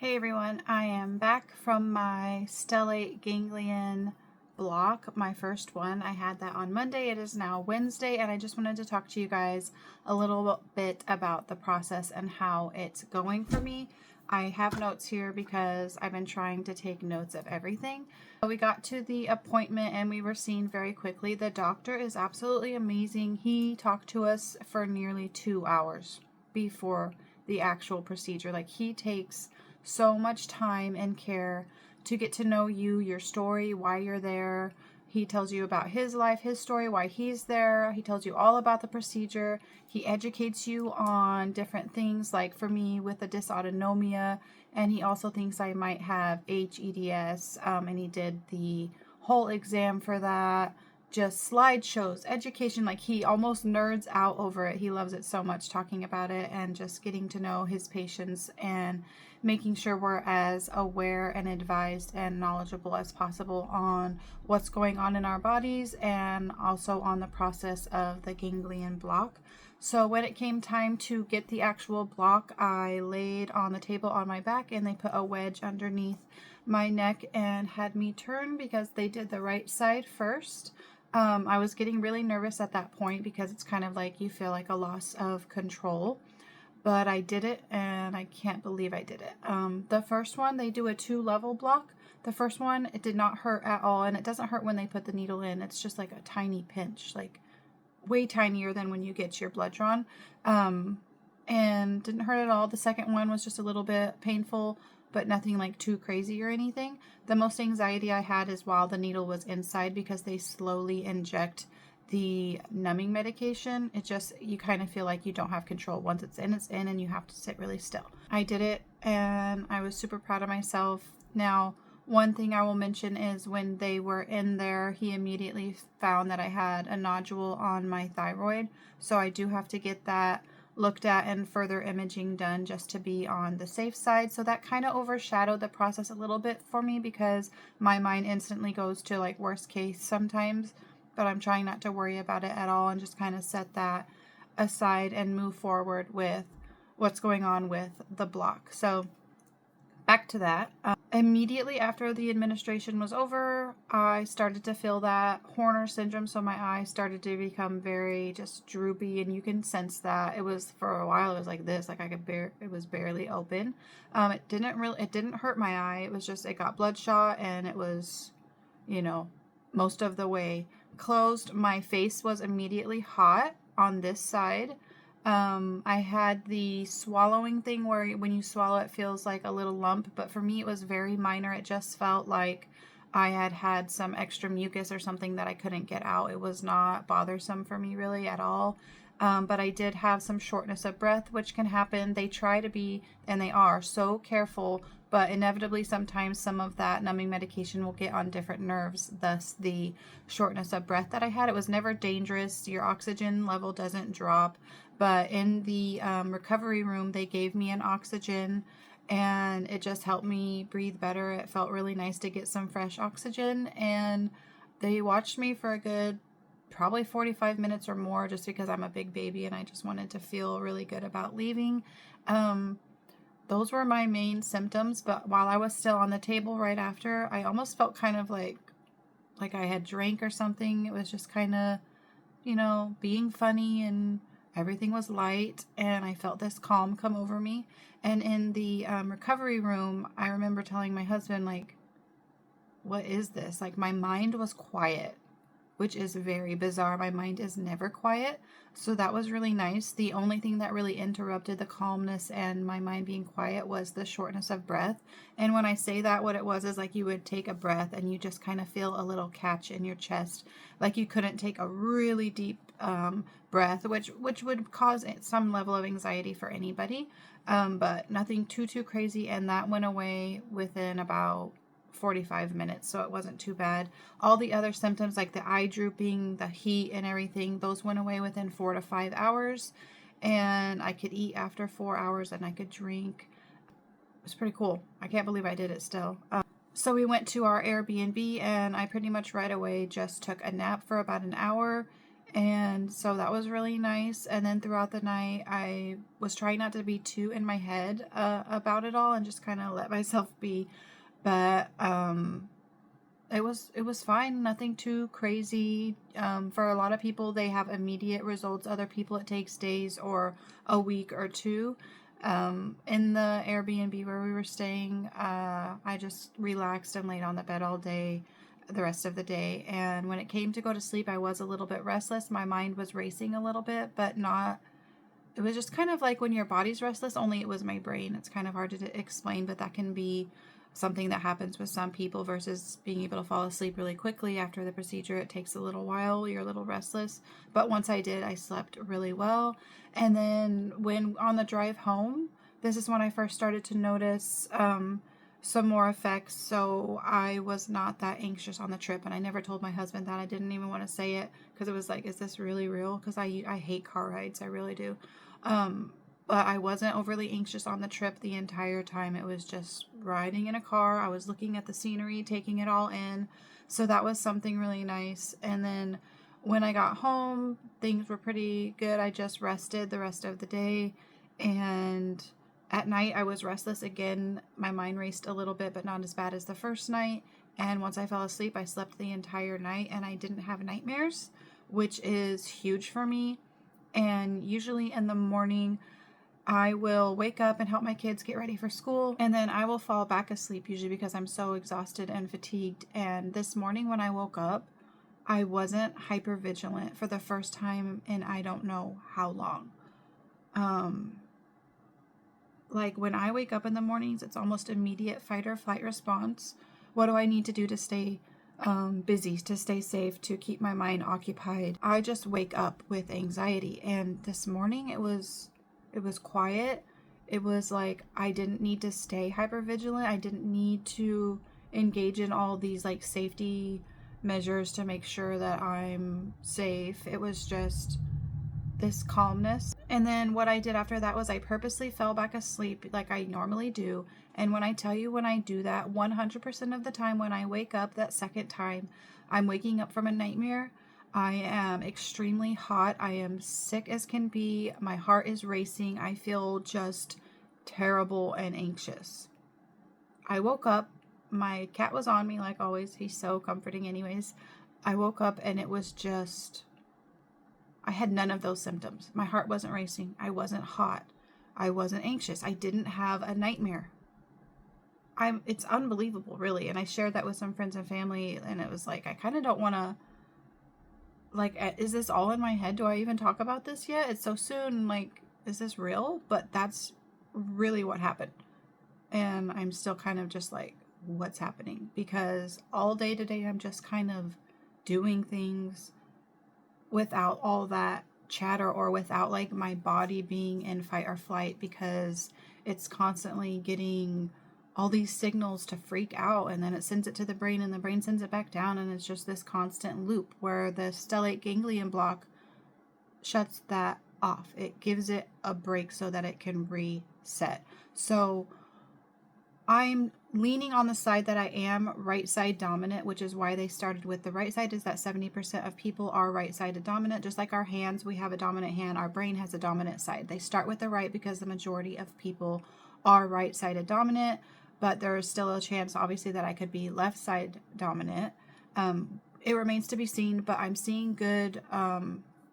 Hey everyone, I am back from my Stellate Ganglion block, my first one. I had that on Monday. It is now Wednesday, and I just wanted to talk to you guys a little bit about the process and how it's going for me. I have notes here because I've been trying to take notes of everything. We got to the appointment and we were seen very quickly. The doctor is absolutely amazing. He talked to us for nearly 2 hours before the actual procedure. Like, he takes so much time and care to get to know you, your story, why you're there. He tells you about his life, his story, why he's there. He tells you all about the procedure. He educates you on different things, like for me with the dysautonomia, and he also thinks I might have HEDS, and he did the whole exam for that. Just slideshows, education, like he almost nerds out over it. He loves it so much, talking about it and just getting to know his patients and making sure we're as aware and advised and knowledgeable as possible on what's going on in our bodies and also on the process of the ganglion block. So when it came time to get the actual block, I laid on the table on my back and they put a wedge underneath my neck and had me turn because they did the right side first. I was getting really nervous at that point because it's kind of like you feel like a loss of control. But I did it, and I can't believe I did it. The first one, they do a 2-level block. The first one, it did not hurt at all, and it doesn't hurt when they put the needle in. It's just like a tiny pinch, like way tinier than when you get your blood drawn. And didn't hurt at all. The second one was just a little bit painful, but nothing like too crazy or anything. The most anxiety I had is while the needle was inside because they slowly inject the numbing medication. It just, you kind of feel like you don't have control. Once it's in, and you have to sit really still. I did it and I was super proud of myself. Now, one thing I will mention is when they were in there, he immediately found that I had a nodule on my thyroid. So I do have to get that looked at and further imaging done just to be on the safe side. So that kind of overshadowed the process a little bit for me because my mind instantly goes to like worst case sometimes, but I'm trying not to worry about it at all and just kind of set that aside and move forward with what's going on with the block. So back to that. Immediately after the administration was over, I started to feel that Horner syndrome. So my eyes started to become very just droopy, and you can sense that. It was, for a while, it was like this, like I could it was barely open. It didn't hurt my eye. It was just, it got bloodshot, and it was, most of the way closed. My face was immediately hot on this side. I had the swallowing thing where when you swallow it feels like a little lump, but for me it was very minor. It just felt like I had some extra mucus or something that I couldn't get out. It was not bothersome for me really at all. But I did have some shortness of breath, which can happen. They try to be, and they are, so careful, but inevitably sometimes some of that numbing medication will get on different nerves, thus the shortness of breath that I had. It was never dangerous. Your oxygen level doesn't drop. But in the recovery room, they gave me an oxygen, and it just helped me breathe better. It felt really nice to get some fresh oxygen, and they watched me for a good probably 45 minutes or more just because I'm a big baby and I just wanted to feel really good about leaving. Those were my main symptoms, but while I was still on the table right after, I almost felt kind of like I had drank or something. It was just kind of, being funny, and everything was light, and I felt this calm come over me. And in the recovery room, I remember telling my husband, like, what is this? Like, my mind was quiet, which is very bizarre. My mind is never quiet. So that was really nice. The only thing that really interrupted the calmness and my mind being quiet was the shortness of breath. And when I say that, what it was is like you would take a breath and you just kind of feel a little catch in your chest. Like you couldn't take a really deep breath, which would cause some level of anxiety for anybody. But nothing too crazy. And that went away within about 45 minutes, so it wasn't too bad. All the other symptoms like the eye drooping, the heat and everything, those went away within 4 to 5 hours, and I could eat after 4 hours and I could drink. It was pretty cool. I can't believe I did it still. So we went to our Airbnb, and I pretty much right away just took a nap for about an hour, And so that was really nice. And then throughout the night, I was trying not to be too in my head about it all and just kind of let myself be. But it was fine. Nothing too crazy. For a lot of people, they have immediate results. Other people, it takes days or a week or two. In the Airbnb where we were staying, I just relaxed and laid on the bed all day, the rest of the day. And when it came to go to sleep, I was a little bit restless. My mind was racing a little bit, but not. It was just kind of like when your body's restless, only it was my brain. It's kind of hard to explain, but that can be something that happens with some people versus being able to fall asleep really quickly after the procedure. It takes a little while. You're a little restless. But once I did, I slept really well. And then when on the drive home, this is when I first started to notice some more effects. So I was not that anxious on the trip. And I never told my husband that. I didn't even want to say it because it was like, is this really real? Because I hate car rides. I really do. But I wasn't overly anxious on the trip the entire time. It was just riding in a car. I was looking at the scenery, taking it all in. So that was something really nice. And then when I got home, things were pretty good. I just rested the rest of the day. And at night, I was restless again. My mind raced a little bit, but not as bad as the first night. And once I fell asleep, I slept the entire night and I didn't have nightmares, which is huge for me. And usually in the morning, I will wake up and help my kids get ready for school, and then I will fall back asleep, usually because I'm so exhausted and fatigued. And this morning when I woke up, I wasn't hypervigilant for the first time in I don't know how long. Like when I wake up in the mornings, it's almost immediate fight or flight response. What do I need to do to stay busy, to stay safe, to keep my mind occupied? I just wake up with anxiety. And this morning it was quiet. It was like I didn't need to stay hypervigilant. I didn't need to engage in all these like safety measures to make sure that I'm safe. It was just this calmness. And then what I did after that was I purposely fell back asleep like I normally do. And when I tell you, when I do that, 100% of the time when I wake up that second time, I'm waking up from a nightmare. I am extremely hot. I am sick as can be. My heart is racing. I feel just terrible and anxious. I woke up. My cat was on me like always. He's so comforting anyways. I woke up and it was just, I had none of those symptoms. My heart wasn't racing. I wasn't hot. I wasn't anxious. I didn't have a nightmare. It's unbelievable, really. And I shared that with some friends and family, and it was like, I kind of don't want to, like, is this all in my head? Do I even talk about this yet? It's so soon. Like, is this real? But that's really what happened. And I'm still kind of just like, what's happening? Because all day today, I'm just kind of doing things without all that chatter or without like my body being in fight or flight, because it's constantly getting all these signals to freak out, and then it sends it to the brain and the brain sends it back down, and it's just this constant loop where the stellate ganglion block shuts that off. It gives it a break so that it can reset. So I'm leaning on the side that I am right side dominant, which is why they started with the right side, is that 70% of people are right sided dominant. Just like our hands, we have a dominant hand, our brain has a dominant side. They start with the right because the majority of people are right sided dominant, but there is still a chance, obviously, that I could be left side dominant. It remains to be seen, but I'm seeing good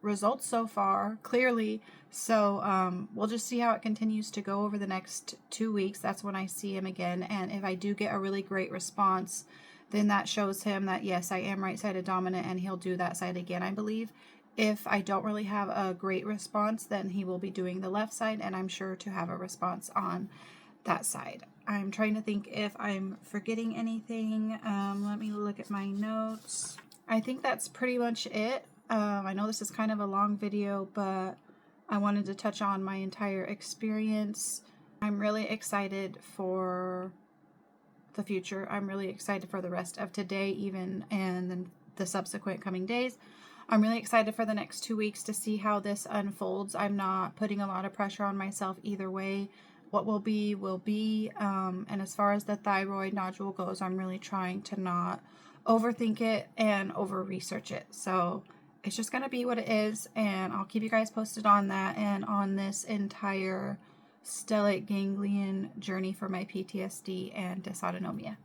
results so far, clearly. So we'll just see how it continues to go over the next 2 weeks. That's when I see him again. And if I do get a really great response, then that shows him that, yes, I am right-sided dominant, and he'll do that side again, I believe. If I don't really have a great response, then he will be doing the left side, and I'm sure to have a response on that side. I'm trying to think if I'm forgetting anything. Let me look at my notes. I think that's pretty much it. I know this is kind of a long video, but I wanted to touch on my entire experience. I'm really excited for the future. I'm really excited for the rest of today even, and then the subsequent coming days. I'm really excited for the next 2 weeks to see how this unfolds. I'm not putting a lot of pressure on myself either way. What will be, will be. And as far as the thyroid nodule goes, I'm really trying to not overthink it and over-research it. So it's just going to be what it is, and I'll keep you guys posted on that and on this entire stellate ganglion journey for my PTSD and dysautonomia.